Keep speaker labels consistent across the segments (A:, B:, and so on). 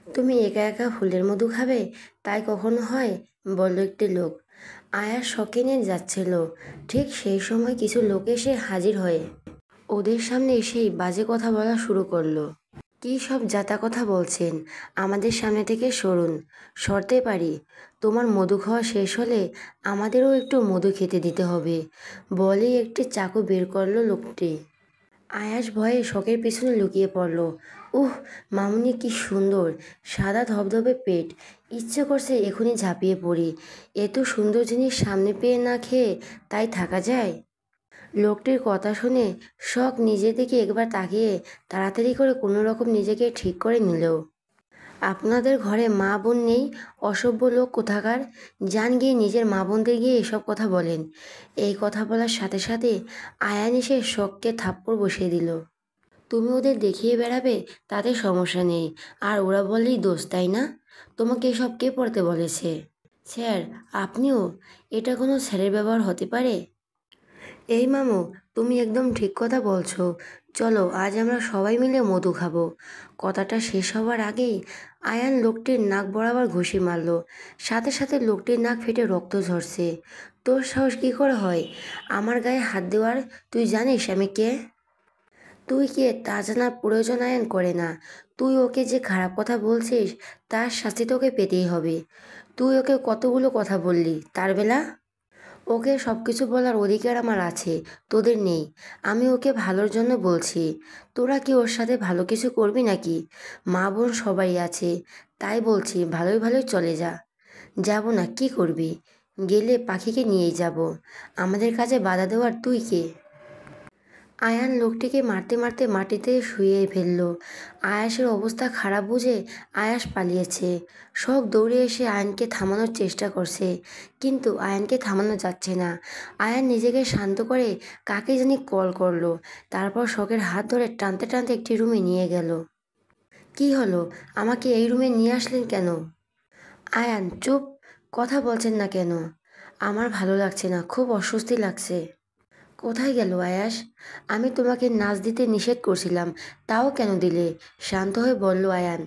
A: তুমি একা একা ফুলের মধু খাবে? তাই কখনো হয়? বলল একটি লোক। আয়া শখে নিয়ে যাচ্ছিল। ঠিক সেই সময় কিছু লোক এসে হাজির হয়ে ওদের সামনে এসেই বাজে কথা বলা শুরু করলো। কী সব যাতা কথা বলছেন? আমাদের সামনে থেকে সরুন। সরতে পারি? তোমার মধু খাওয়া শেষ হলে আমাদেরও একটু মধু খেতে দিতে হবে, বলেই একটি চাকু বের করলো লোকটি। আয়াস ভয়ে শখের পিছনে লুকিয়ে পড়ল। উহ, মামুনি কি সুন্দর, সাদা ধবধবে পেট। ইচ্ছে করছে এখনই ঝাঁপিয়ে পড়ি। এত সুন্দর জিনিস সামনে পেয়ে না খেয়ে তাই থাকা যায়? লোকটির কথা শুনে শখ নিজের দিকে একবার তাকিয়ে তাড়াতাড়ি করে কোনো রকম নিজেকে ঠিক করে নিল। আপনাদের ঘরে মা বোন নেই? অসভ্য লোক কোথাকার! যান গিয়ে নিজের মা বোনদের গিয়ে এসব কথা বলেন। এই কথা বলার সাথে সাথে আয়ান এসে শখকে থাপ্পড় বসিয়ে দিল। তুমি ওদের দেখিয়ে বেড়াবে তাতে সমস্যা নেই, আর ওরা বললেই দোষ, তাই না? তোমাকে এসব কে পড়তে বলেছে? স্যার, আপনিও? এটা কোনো স্যারের ব্যবহার হতে পারে? এই মামু, তুমি একদম ঠিক কথা বলছো। চলো আজ আমরা সবাই মিলে মধু খাবো। কথাটা শেষ হওয়ার আগেই আয়ান লোকটির নাক বরাবর ঘুষি মারল। সাথে সাথে লোকটির নাক ফেটে রক্ত ঝরছে। তোর সাহস কী করে হয় আমার গায়ে হাত দেওয়ার? তুই জানিস আমি কে? তুই কে তা জানার প্রয়োজন আয়ন করে না। তুই ওকে যে খারাপ কথা বলছিস তার শাস্তি তোকে পেতেই হবে। তুই ওকে কতগুলো কথা বললি তার বেলা? ওকে সব কিছু বলার অধিকার আমার আছে, তোদের নেই। আমি ওকে ভালোর জন্য বলছি। তোরা কি ওর সাথে ভালো কিছু করবি নাকি? মা বোন সবাই আছে, তাই বলছি ভালোই ভালোই চলে যা। যাব না, কি করবি? গেলে পাখিকে নিয়েই যাব। আমাদের কাজে বাধা দেওয়ার তুই কে? আয়ান লোকটিকে মারতে মারতে মাটিতে শুইয়ে ফেলল। আয়াসের অবস্থা খারাপ বুঝে আয়াস পালিয়েছে। শখ দৌড়ে এসে আয়ানকে থামানোর চেষ্টা করছে, কিন্তু আয়ানকে থামানো যাচ্ছে না। আয়ান নিজেকে শান্ত করে কাকে জানি কল করলো। তারপর শখের হাত ধরে টানতে টানতে একটি রুমে নিয়ে গেল। কি হলো? আমাকে এই রুমে নিয়ে আসলেন কেন? আয়ান চুপ। কথা বলছেন না কেন? আমার ভালো লাগছে না, খুব অস্বস্তি লাগছে। কোথায় গেল আয়াস? আমি তোমাকে নাচ দিতে নিষেধ করছিলাম, তাও কেন দিলে? শান্ত হয়ে বলল আয়ান।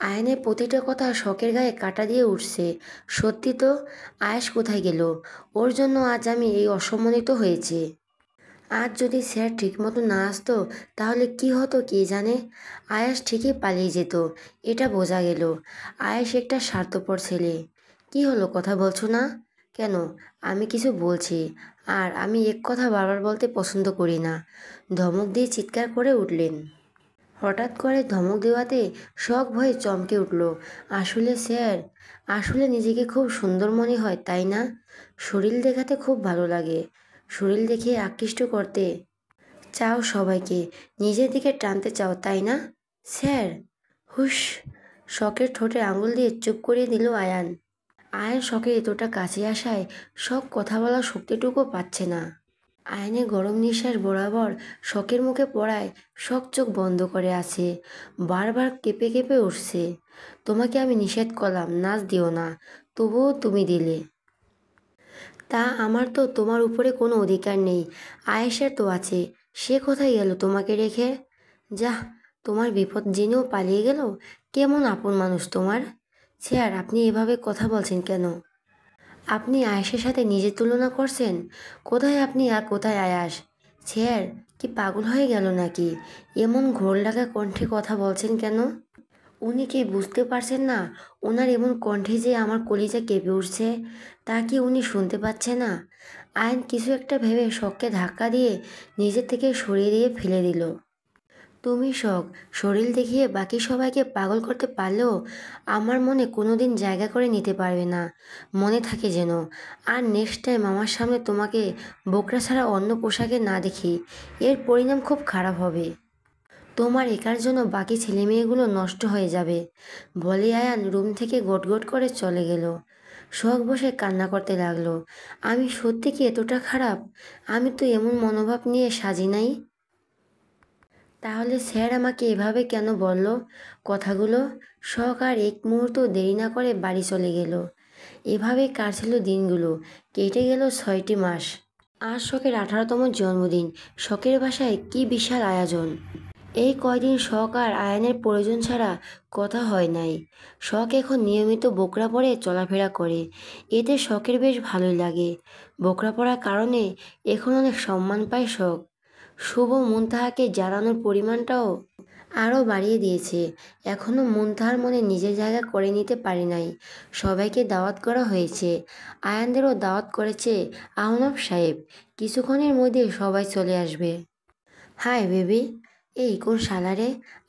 A: আয়ানের প্রতিটা কথা শখের গায়ে কাটা দিয়ে উঠছে। সত্যি তো, আয়াস কোথায় গেল? ওর জন্য আজ আমি এই অসম্মানিত হয়েছি। আজ যদি স্যার ঠিকমতো না আসতো তাহলে কি হতো কে জানে। আয়াস ঠিকই পালিয়ে যেত, এটা বোঝা গেল। আয়াস একটা স্বার্থপর ছেলে। কি হলো, কথা বলছো না কেন? আমি কিছু বলছি, আর আমি এক কথা বারবার বলতে পছন্দ করি না। ধমক দিয়ে চিৎকার করে উঠলেন। হঠাৎ করে ধমক দেওয়াতে শখ ভয়ে চমকে উঠল। আসলে স্যার, আসলে নিজেকে খুব সুন্দর মনে হয় তাই না? শরীর দেখাতে খুব ভালো লাগে। শরীর দেখে আকৃষ্ট করতে চাও সবাইকে, নিজের দিকে টানতে চাও তাই না? স্যার! হুশ! শখের ঠোঁটে আঙুল দিয়ে চুপ করিয়ে দিল আয়ান। আয়ান শখের এতটা কাছে আসায় শখ কথা বলার শক্তিটুকু পাচ্ছে না। আয়নের গরম নিঃশ্বাস বরাবর শখের মুখে পড়ায় শখ চোখ বন্ধ করে আছে, বারবার কেঁপে কেঁপে উঠছে। তোমাকে আমি নিষেধ করলাম নাচ দিও না, তবুও তুমি দিলে। তা আমার তো তোমার উপরে কোনো অধিকার নেই। আয়েশের তো আছে, সে কোথায় গেল তোমাকে রেখে? যাহ, তোমার বিপদ জেনেও পালিয়ে গেল। কেমন আপন মানুষ তোমার! স্যার, আপনি এভাবে কথা বলছেন কেন? আপনি আয়েশের সাথে নিজের তুলনা করছেন। কোথায় আপনি আর কোথায় আয়াস? স্যার, কি পাগল হয়ে গেল নাকি? এমন ঘোর লাগা কণ্ঠে কথা বলছেন কেন? উনি কি বুঝতে পারছেন না ওনার এমন কণ্ঠে যে আমার কলিজা কেঁপে উঠছে? তা কি উনি শুনতে পাচ্ছে না? আয়ন কিছু একটা ভেবে শখকে ধাক্কা দিয়ে নিজের থেকে সরিয়ে দিয়ে ফেলে দিল। তুমি শখ, শরীর দেখিয়ে বাকি সবাইকে পাগল করতে পারলেও আমার মনে কোনোদিন জায়গা করে নিতে পারবে না। মনে থাকে যেন। আর নেক্সট টাইম আমার সামনে তোমাকে বোকরা ছাড়া অন্য পোশাকে না দেখি, এর পরিণাম খুব খারাপ হবে। তোমার একার জন্য বাকি ছেলেমেয়েগুলো নষ্ট হয়ে যাবে, বলে আয়ান রুম থেকে গটগট করে চলে গেল। শখ বসে কান্না করতে লাগলো। আমি সত্যি কি এতটা খারাপ? আমি তো এমন মনোভাব নিয়ে সাজি নাই। তাহলে স্যার আমাকে এভাবে কেন বলল কথাগুলো? শখ আর এক মুহূর্ত দেরি না করে বাড়ি চলে গেল। এভাবে কাটছিল দিনগুলো। কেটে গেল 6টি মাস। আজ শখের 18তম জন্মদিন। শখের বাসায় কি বিশাল আয়োজন! এই কয়দিন শখ আর আয়নের প্রয়োজন ছাড়া কথা হয় নাই। শখ এখন নিয়মিত বোকরা পরে চলাফেরা করে, এতে শখের বেশ ভালোই লাগে। বোকরা পরার কারণে এখন অনেক সম্মান পায় শখ। শুভ মুনতাহাকে জানানোর পরিমাণটাও আরও বাড়িয়ে দিয়েছে। এখনও মুনতাহার মনে নিজের জায়গা করে নিতে পারে নাই। সবাইকে দাওয়াত করা হয়েছে, আয়ানদেরও দাওয়াত করেছে আহনাফ সাহেব। কিছুক্ষণের মধ্যে সবাই চলে আসবে। Hi baby. এই কোন শালারে,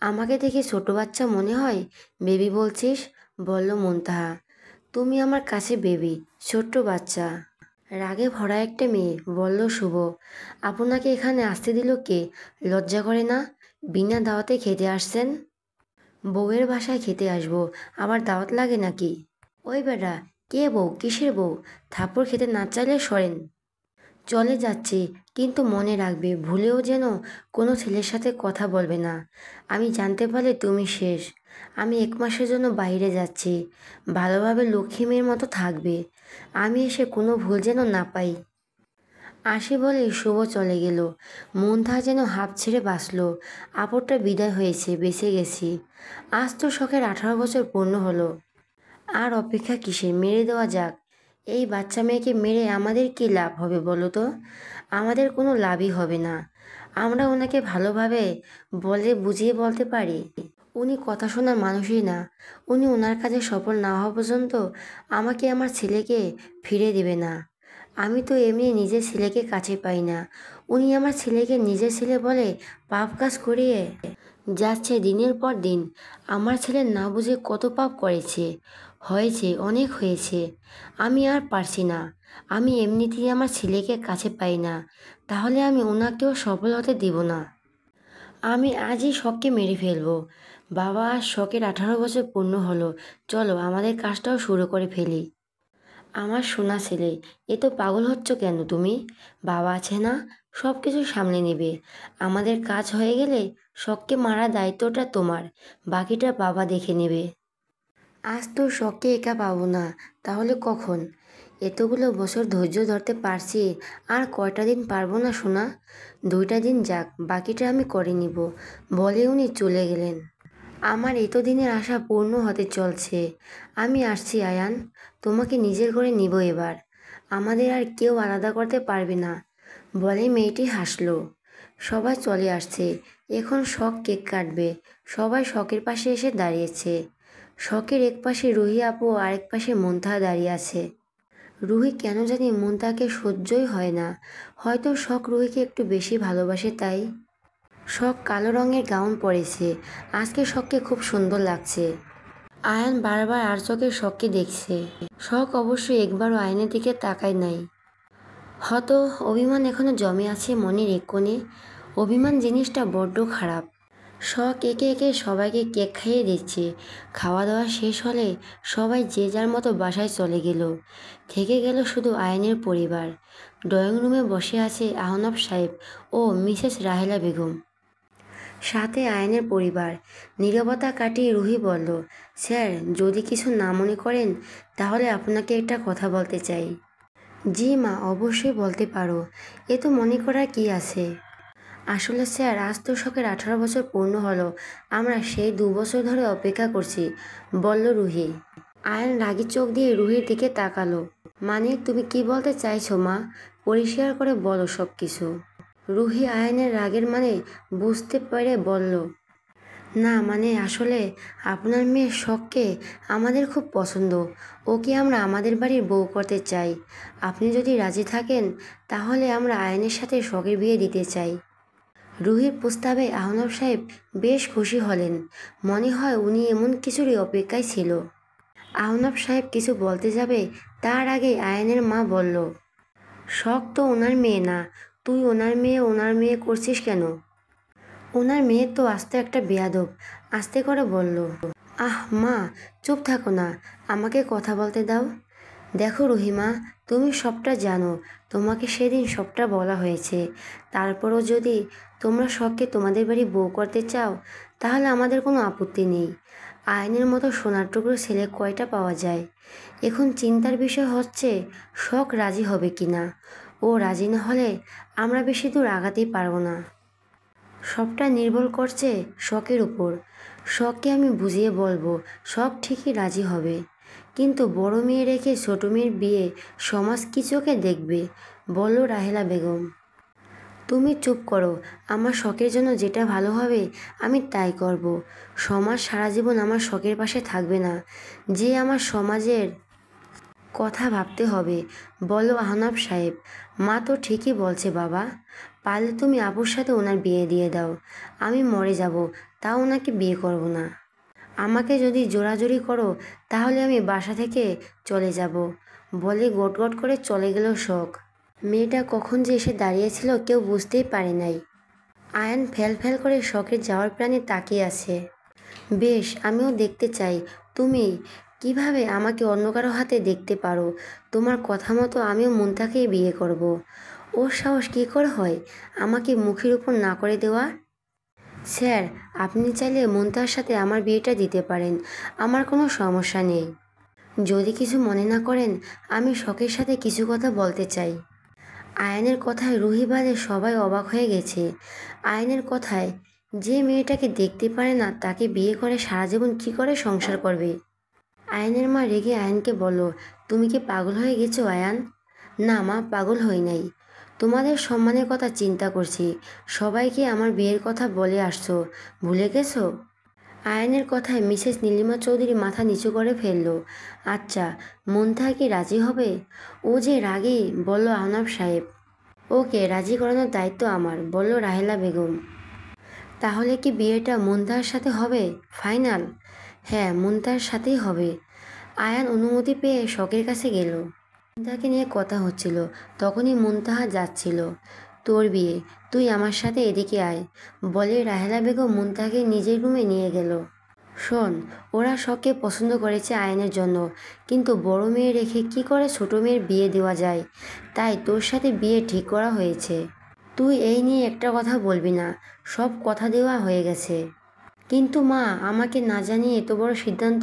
A: আমাকে দেখে ছোট বাচ্চা মনে হয়? বেবি বলছিস, বলল মুনতাহা। তুমি আমার কাছে বেবি, ছোট্ট বাচ্চা। রাগে ভরা একটা মেয়ে, বলল শুভ। আপনাকে এখানে আসতে দিল কে? লজ্জা করে না? বিনা দাওয়াতে খেতে আসছেন? বউয়ের বাসায় খেতে আসবো, আবার দাওয়াত লাগে নাকি? ওই বেটা, কে বউ, কিসের বউ? থাপ্পড় খেতে না চাইলে সরেন। চলে যাচ্ছি, কিন্তু মনে রাখবে ভুলেও যেন কোনো ছেলের সাথে কথা বলবে না। আমি জানতে পারলে তুমি শেষ। আমি 1 মাসের জন্য বাইরে যাচ্ছি, ভালোভাবে লক্ষ্মী মেয়ের মতো থাকবে। আমি এসে কোনো ভুল যেন না পাই। আসি বলে শুভ চলে গেল। মুনতাহা যেন হাঁপ ছেড়ে বাঁচল। আপদটা বিদায় হয়েছে, বেঁচে গেছি। আজ তো শখের 18 বছর পূর্ণ হলো। আর অপেক্ষা কিসের, মেরে দেওয়া যাক। এই বাচ্চা মেয়েকে মেরে আমাদের কী লাভ হবে বলো তো? আমাদের কোনো লাভই হবে না। আমরা ওনাকে ভালোভাবে বলে বুঝিয়ে বলতে পারি। উনি কথা শোনার মানুষই না। উনি ওনার কাজে সফল না হওয়া পর্যন্ত আমাকে আমার ছেলেকে ফিরে দেবে না। আমি তো এমনি নিজের ছেলেকে কাছে পাই না, উনি আমার ছেলেকে নিজের ছেলে বলে পাপ কাজ করিয়ে যাচ্ছে দিনের পর দিন। আমার ছেলে না বুঝে কত পাপ করেছে, হয়েছে, অনেক হয়েছে। আমি আর পারছি না। আমি এমনিতেই আমার ছেলেকে কাছে পাই না, তাহলে আমি ওনাকেও সফল হতে দিব না। আমি আজই শখকে মেরে ফেলবো। বাবা, আজ শখের 18 বছর পূর্ণ হলো। চলো আমাদের কাজটাও শুরু করে ফেলি। আমার সোনা ছেলে, এ তো পাগল হচ্ছ কেন তুমি? বাবা আছে না, সব কিছু সামলে নেবে। আমাদের কাজ হয়ে গেলে শখকে মারার দায়িত্বটা তোমার, বাকিটা বাবা দেখে নেবে। আজ তো শখকে একা পাবো না, তাহলে কখন? এতগুলো বছর ধৈর্য ধরতে পারছি, আর কয়টা দিন পারবো না সোনা? 2টা দিন যাক, বাকিটা আমি করে নিব, বলে উনি চলে গেলেন। আমার এতদিনের আশা পূর্ণ হতে চলছে। আমি আসছি আয়ান, তোমাকে নিজের করে নিব এবার। আমাদের আর কেউ আলাদা করতে পারবে না, বলে মেয়েটি হাসলো। সবাই চলে আসছে, এখন শখ কেক কাটবে। সবাই শখের পাশে এসে দাঁড়িয়েছে। শখের এক পাশে রুহি আপু, আরেক পাশে মুনতাহা দাঁড়িয়ে আছে। রুহি কেন জানি মুনতাহাকে সহ্যই হয় না। হয়তো শখ রুহিকে একটু বেশি ভালোবাসে তাই। শখ কালো রঙের গাউন পরেছে, আজকে শখকে খুব সুন্দর লাগছে। আয়ান বারবার আর চোখে শখকে দেখছে। শখ অবশ্যই একবারও আয়নের দিকে তাকায় নাই। হয়তো অভিমান এখনো জমে আছে মনের এক কোণে। অভিমান জিনিসটা বড্ড খারাপ। শখ একে একে সবাইকে কেক খাইয়ে দিচ্ছে। খাওয়া দাওয়া শেষ হলে সবাই যে যার মতো বাসায় চলে গেল। থেকে গেল শুধু আয়নের পরিবার। ড্রয়িং রুমে বসে আছে আহনাফ সাহেব ও মিসেস রাহেলা বেগম, সাথে আয়নের পরিবার। নীরবতা কাটিয়ে রুহি বলল, স্যার, যদি কিছু না মনে করেন তাহলে আপনাকে একটা কথা বলতে চাই। জি মা, অবশ্যই বলতে পারো, এ তো মনে করার কি আছে। আসলে স্যার, আজ তো শখের 18 বছর পূর্ণ হলো। আমরা সেই 2 বছর ধরে অপেক্ষা করছি, বলল রুহি। আয়ন রাগী চোখ দিয়ে রুহির দিকে তাকালো। মানে, তুমি কি বলতে চাইছো মা? পরিষ্কার করে বলো সব কিছু। রুহি আয়নের রাগের মানে বুঝতে পেরে বলল, না মানে আসলে আপনার মেয়ের শখকে আমাদের খুব পছন্দ। ওকে আমরা আমাদের বাড়ির বউ করতে চাই। আপনি যদি রাজি থাকেন তাহলে আমরা আয়নের সাথে শখের বিয়ে দিতে চাই। রুহির প্রস্তাবে আহনাফ সাহেব বেশ খুশি হলেন। মনে হয় উনি এমন কিছুরই অপেক্ষায় ছিল। আহনাফ সাহেব কিছু বলতে যাবে, তার আগে আয়নের মা বলল, শখ তো ওনার মেয়ে না, তুই ওনার মেয়ে করছিস কেন? ওনার মেয়ে তো আস্ত একটা বেয়াদব, আস্তে করে বলল। আহ মা, চুপ থাকো না, আমাকে কথা বলতে দাও। দেখো রুহিমা, তুমি সবটা জানো, তোমাকে সেদিন সবটা বলা হয়েছে। তারপরও যদি তোমরা শখকে তোমাদের বাড়ি বউ করতে চাও তাহলে আমাদের কোনো আপত্তি নেই। আয়নের মতো সোনার টুকরো ছেলে কয়টা পাওয়া যায়? এখন চিন্তার বিষয় হচ্ছে শখ রাজি হবে কি না। ও রাজি না হলে আমরা বেশি দূর আগাতেই পারবো না। সবটা নির্ভর করছে শখের উপর। শখকে আমি বুঝিয়ে বলবো, শখ ঠিকই রাজি হবে, কিন্তু বড় মেয়ে রেখে ছোট মেয়ের বিয়ে সমাজ কি চোখে দেখবে, বলল রাহেলা বেগম। তুমি চুপ করো, আমার শখের জন্য যেটা ভালো হবে আমি তাই করব। সমাজ সারা জীবন আমার শখের পাশে থাকবে না, যে আমার সমাজের কথা ভাবতে হবে, বলো আহনাব সাহেব। মা তো ঠিকই বলছে বাবা, পারলে তুমি আপুর সাথে ওনার বিয়ে দিয়ে দাও। আমি মরে যাব, তাও ওনাকে বিয়ে করব না। আমাকে যদি জোরাজুরি করো তাহলে আমি বাসা থেকে চলে যাব, বলে গটগট করে চলে গেল শখ। মেয়েটা কখন যে এসে দাঁড়িয়েছিল কেউ বুঝতেই পারে নাই। আয়ান ফেল ফেল করে শখের যাওয়ার প্রাণে তাকিয়ে আছে। বেশ, আমিও দেখতে চাই তুমি কিভাবে আমাকে অন্য কারো হাতে দেখতে পারো। তোমার কথা মতো আমিও মুনতাকেই বিয়ে করব। ওর সাহস কী করে হয় আমাকে মুখের উপর না করে দেওয়া? স্যার, আপনি চাইলে মুনতার সাথে আমার বিয়েটা দিতে পারেন, আমার কোনো সমস্যা নেই। যদি কিছু মনে না করেন, আমি শখের সাথে কিছু কথা বলতে চাই। আয়নের কথায় রুহি বাদে সবাই অবাক হয়ে গেছে। আয়নের কথায়, যে মেয়েটাকে দেখতে পারে না তাকে বিয়ে করে সারা জীবন কী করে সংসার করবে? আয়নের মা রেগে আয়নকে বলল, তুমি কি পাগল হয়ে গেছো আয়ান? না মা, পাগল হই নাই, তোমাদের সম্মানের কথা চিন্তা করছি। সবাইকে আমার বিয়ের কথা বলে আসছো, ভুলে গেছো? আয়নের কথায় মিসেস নীলিমা চৌধুরী মাথা নিচু করে ফেলল। আচ্ছা, মুনতাহা কি রাজি হবে? ও যে রাগী, বলল আহনাব সাহেব। ওকে রাজি করানোর দায়িত্ব আমার, বলল রাহেলা বেগম। তাহলে কি বিয়েটা মুনতাহার সাথে হবে ফাইনাল? হ্যাঁ, মুনতাহার সাথেই হবে। আয়ান অনুমতি পেয়ে শখের কাছে গেল। মুনতাহাকে নিয়ে কথা হচ্ছিল, তখনই মুনতাহা যাচ্ছিল। তোর বিয়ে, তুই আমার সাথে এদিকে আয়, বলে রাহেলা বেগম মুনতাহাকে নিজের রুমে নিয়ে গেল। শোন, ওরা শখকে পছন্দ করেছে আয়নের জন্য, কিন্তু বড় মেয়ে রেখে কি করে ছোট মেয়ের বিয়ে দেওয়া যায়, তাই তোর সাথে বিয়ে ঠিক করা হয়েছে। তুই এই নিয়ে একটা কথা বলবি না, সব কথা দেওয়া হয়ে গেছে। কিন্তু মা, আমাকে না জানিয়ে এত বড় সিদ্ধান্ত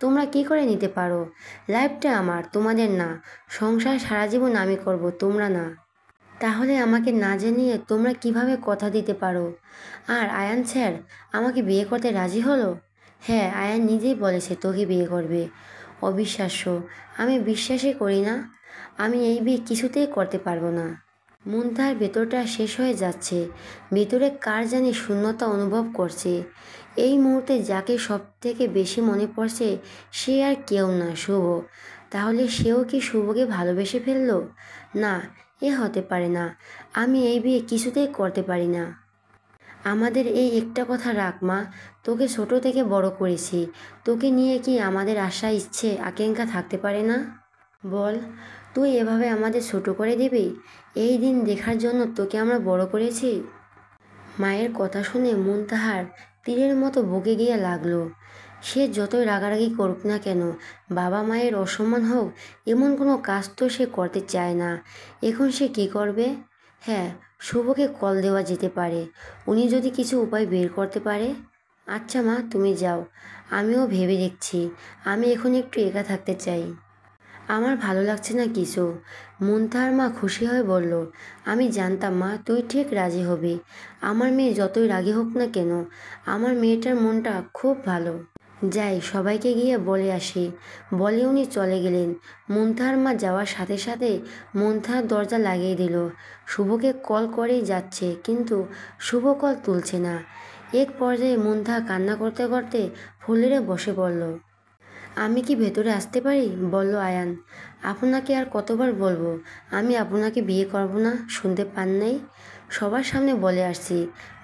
A: তোমরা কি করে নিতে পারো? লাইফটা আমার, তোমাদের না। সংসার সারা জীবন আমি করব, তোমরা না। তাহলে আমাকে না জানিয়ে তোমরা কিভাবে কথা দিতে পারো? আর আয়ান স্যার আমাকে বিয়ে করতে রাজি হলো? হ্যাঁ, আয়ান নিজেই বলেছে তোকে বিয়ে করবে। অবিশ্বাস্য, আমি বিশ্বাসই করি না। আমি এই বিয়ে কিছুতেই করতে পারবো না। মুনতাহার ভেতরটা শেষ হয়ে যাচ্ছে, ভেতরে কার জানি শূন্যতা অনুভব করছে। এই মুহূর্তে যাকে সব থেকে বেশি মনে পড়ছে সে আর কেউ না, শুভ। তাহলে সেও কি শুভকে ভালোবেসে ফেললো? না, এ হতে পারে না। আমি এই বিয়ে কিছুতেই করতে পারি না। আমাদের এই একটা কথা রাখ মা, তোকে ছোট থেকে বড় করেছি, তোকে নিয়ে কি আমাদের আশা ইচ্ছে আকাঙ্ক্ষা থাকতে পারে না? বল, তুই এভাবে আমাদের ছোট করে দিবি? এই দিন দেখার জন্য তোকে আমরা বড় করেছি। মায়ের কথা শুনে মুনতাহার তীরের মতো বকে গিয়ে লাগলো। সে যতই রাগারাগি করুক না কেন, বাবা মায়ের অসম্মান হোক, এমন কোনো কাজ তো সে করতে চায় না। এখন সে কি করবে? হ্যাঁ, শুভকে কল দেওয়া যেতে পারে, উনি যদি কিছু উপায় বের করতে পারে। আচ্ছা মা, তুমি যাও, আমিও ভেবে দেখছি। আমি এখন একটু একা থাকতে চাই, আমার ভালো লাগছে না কিছু। মুনতাহার মা খুশি হয়ে বলল, আমি জানতাম মা তুই ঠিক রাজি হবি। আমার মেয়ে যতই রাগী হোক না কেন, আমার মেয়েটার মনটা খুব ভালো। যাই, সবাইকে গিয়ে বলে আসি, বলে উনি চলে গেলেন। মুনতাহার মা যাওয়ার সাথে সাথে মুনতাহার দরজা লাগিয়ে দিল। শুভকে কল করেই যাচ্ছে, কিন্তু শুভ কল তুলছে না। এক পর্যায়ে মুনতাহা কান্না করতে করতে ফুলেরে বসে পড়ল। আমি কি ভেতরে আসতে পারি? বলল আয়ান। আপনাকে আর কতবার বলবো আমি আপনাকে বিয়ে করব না, শুনতে পান নাই? সবার সামনে বলে আসছি,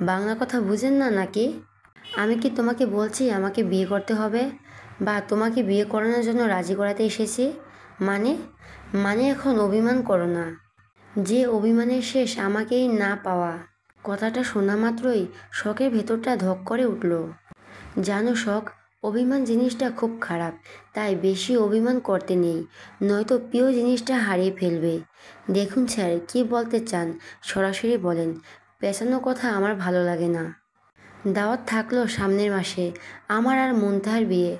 A: বাংলা কথা বুঝেন না নাকি? আমি কি তোমাকে বলছি আমাকে বিয়ে করতে হবে, বা তোমাকে বিয়ে করানোর জন্য রাজি করাতে এসেছি? মানে মানে এখন অভিমান করো না, যে অভিমানের শেষ আমাকেই না পাওয়া। কথাটা শোনা মাত্রই শখের ভেতরটা ধক করে উঠল। জানো শখ, অভিমান জিনিসটা খুব খারাপ, তাই বেশি অভিমান করতে নেই, নয়তো প্রিয় জিনিসটা হারিয়ে ফেলবে। দেখুন স্যার, কি বলতে চান সরাসরি বলেন, পেছানো কথা আমার ভালো লাগে না। দাওয়াত থাকলো সামনের মাসে, আমার আর মুনতাহার বিয়ে।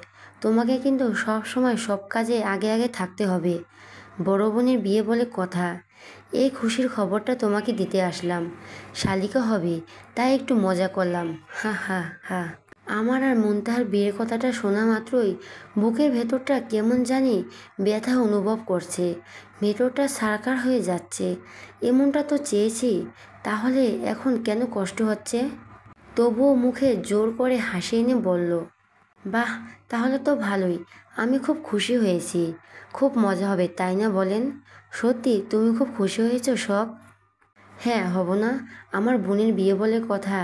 A: তোমাকে কিন্তু সব সময় সব কাজে আগে আগে থাকতে হবে, বড় বোনের বিয়ে বলে কথা। এই খুশির খবরটা তোমাকে দিতে আসলাম। শালিকা হবে, তাই একটু মজা করলাম। হা হা হা। আমার আর মুনতাহার বিয়ের কথাটা শোনা মাত্রই বুকের ভেতরটা কেমন জানি ব্যথা অনুভব করছে। ভেতরটা ছারকার হয়ে যাচ্ছে। এমনটা তো চেয়েছি, তাহলে এখন কেন কষ্ট হচ্ছে? তবুও মুখে জোর করে হাসি এনে বলল, বাহ, তাহলে তো ভালোই। আমি খুব খুশি হয়েছি। খুব মজা হবে, তাই না বলেন? সত্যি তুমি খুব খুশি হয়েছো শখ? হ্যাঁ, হব না? আমার বোনের বিয়ে বলে কথা।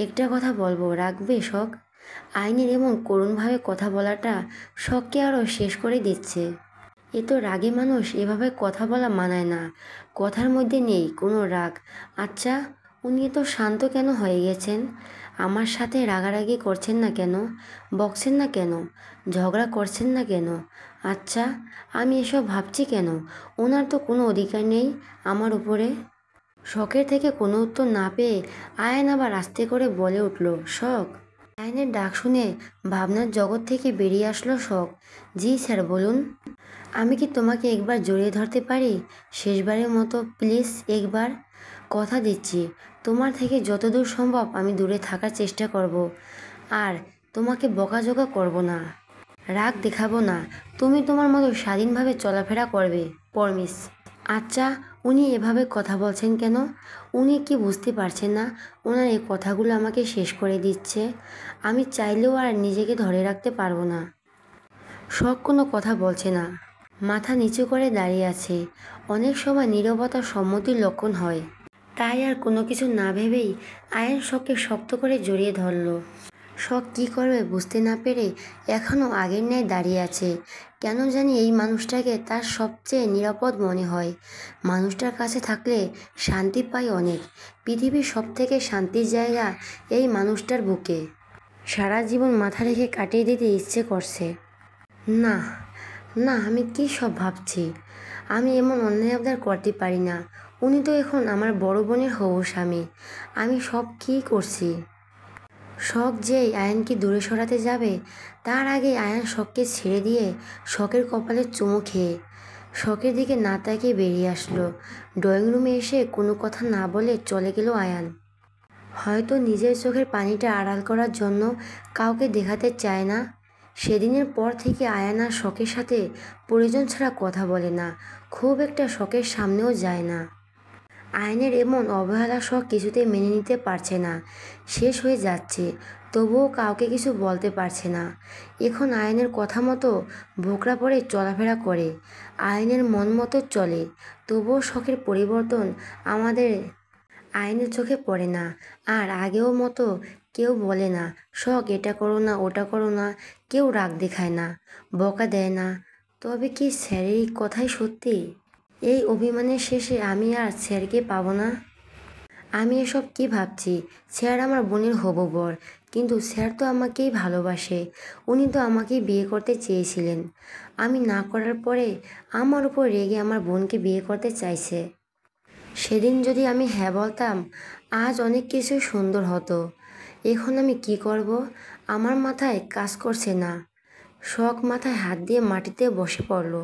A: একটা কথা বলবো, রাখবে শখ? আইনের এমন করুণভাবে কথা বলাটা শখকে আরও শেষ করে দিচ্ছে। এ তো রাগী মানুষ, এভাবে কথা বলা মানায় না। কথার মধ্যে নেই কোনো রাগ। আচ্ছা, উনি তো শান্ত কেন হয়ে গেছেন? আমার সাথে রাগারাগি করছেন না কেন? বকছেন না কেন? ঝগড়া করছেন না কেন? আচ্ছা, আমি এসব ভাবছি কেন? ওনার তো কোনো অধিকার নেই আমার উপরে। শখের থেকে কোনো উত্তর না পেয়ে আয়ান আবার আস্তে করে বলে উঠল, শখ। আয়নের ডাক শুনে ভাবনার জগৎ থেকে বেরিয়ে আসলো শখ। জি স্যার, বলুন। আমি কি তোমাকে একবার জড়িয়ে ধরতে পারি? শেষবারের মতো প্লিজ একবার। কথা দিচ্ছি, তোমার থেকে যতদূর সম্ভব আমি দূরে থাকার চেষ্টা করব। আর তোমাকে বকাঝকা করব না, রাগ দেখাবো না। তুমি তোমার মতো স্বাধীনভাবে চলাফেরা করবে, প্রমিস। আচ্ছা, উনি এভাবে কথা বলছেন কেন? উনি কি বুঝতে পারছেন না ওনার এই কথাগুলো আমাকে শেষ করে দিচ্ছে? আমি চাইলেও আর নিজেকে ধরে রাখতে পারবো না। শখ কোনো কথা বলছে না, মাথা নিচু করে দাঁড়িয়ে আছে। অনেক সময় নীরবতা সম্মতির লক্ষণ হয়। তাই আর কোনো কিছু না ভেবেই আয়ন শখকে শক্ত করে জড়িয়ে ধরল। শখ কী করবে বুঝতে না পেরে এখনও আগের ন্যায় দাঁড়িয়ে আছে। কেন জানি এই মানুষটাকে তার সবচেয়ে নিরাপদ মনে হয়। মানুষটার কাছে থাকলে শান্তি পায় অনেক। পৃথিবীর সবথেকে শান্তির জায়গা এই মানুষটার বুকে। সারা জীবন মাথা রেখে কাটিয়ে দিতে ইচ্ছে করছে। না, না, আমি কী সব ভাবছি? আমি এমন অন্যায় আবদার করতে পারি না। উনি তো এখন আমার বড় বোনের হবু স্বামী। আমি সব কী করছি? শখ যেই আয়ানকে দূরে সরাতে যাবে, তার আগে আয়ান শখকে ছেড়ে দিয়ে শখের কপালে চুমু খেয়ে শখের দিকে না তাকিয়ে বেরিয়ে আসলো। ড্রয়িং রুমে এসে কোনো কথা না বলে চলে গেল আয়ান। হয়তো নিজের চোখের পানিটা আড়াল করার জন্য কাউকে দেখাতে চায় না। সেদিনের পর থেকে আয়ান আর শখের সাথে প্রয়োজন ছাড়া কথা বলে না, খুব একটা শখের সামনেও যায় না। আয়নের এমন অবহেলা শখ কিছুতেই মেনে নিতে পারছে না। শেষ হয়ে যাচ্ছে, তবুও কাউকে কিছু বলতে পারছে না। এখন আয়নের কথা মতো ভোকরা পড়ে চলাফেরা করে, আয়নের মন মতো চলে। তবুও শখের পরিবর্তন আমাদের আয়নের চোখে পড়ে না। আর আগেও মতো কেউ বলে না, শখ এটা করো না, ওটা করো না। কেউ রাগ দেখায় না, বকা দেয় না। তবে কি স্যারের এই কথাই সত্যি? এই অভিমানের শেষে আমি আর স্যারকে পাবো না? আমি এসব কি ভাবছি? স্যার আমার বোনের হবু বর, কিন্তু স্যার তো আমাকেই ভালোবাসে। উনি তো আমাকেই বিয়ে করতে চেয়েছিলেন। আমি না করার পরে আমার উপর রেগে আমার বোনকে বিয়ে করতে চাইছে। সেদিন যদি আমি হ্যাঁ বলতাম, আজ অনেক কিছু সুন্দর হতো। এখন আমি কি করব? আমার মাথায় কাজ করছে না। শখ মাথায় হাত দিয়ে মাটিতে বসে পড়ল।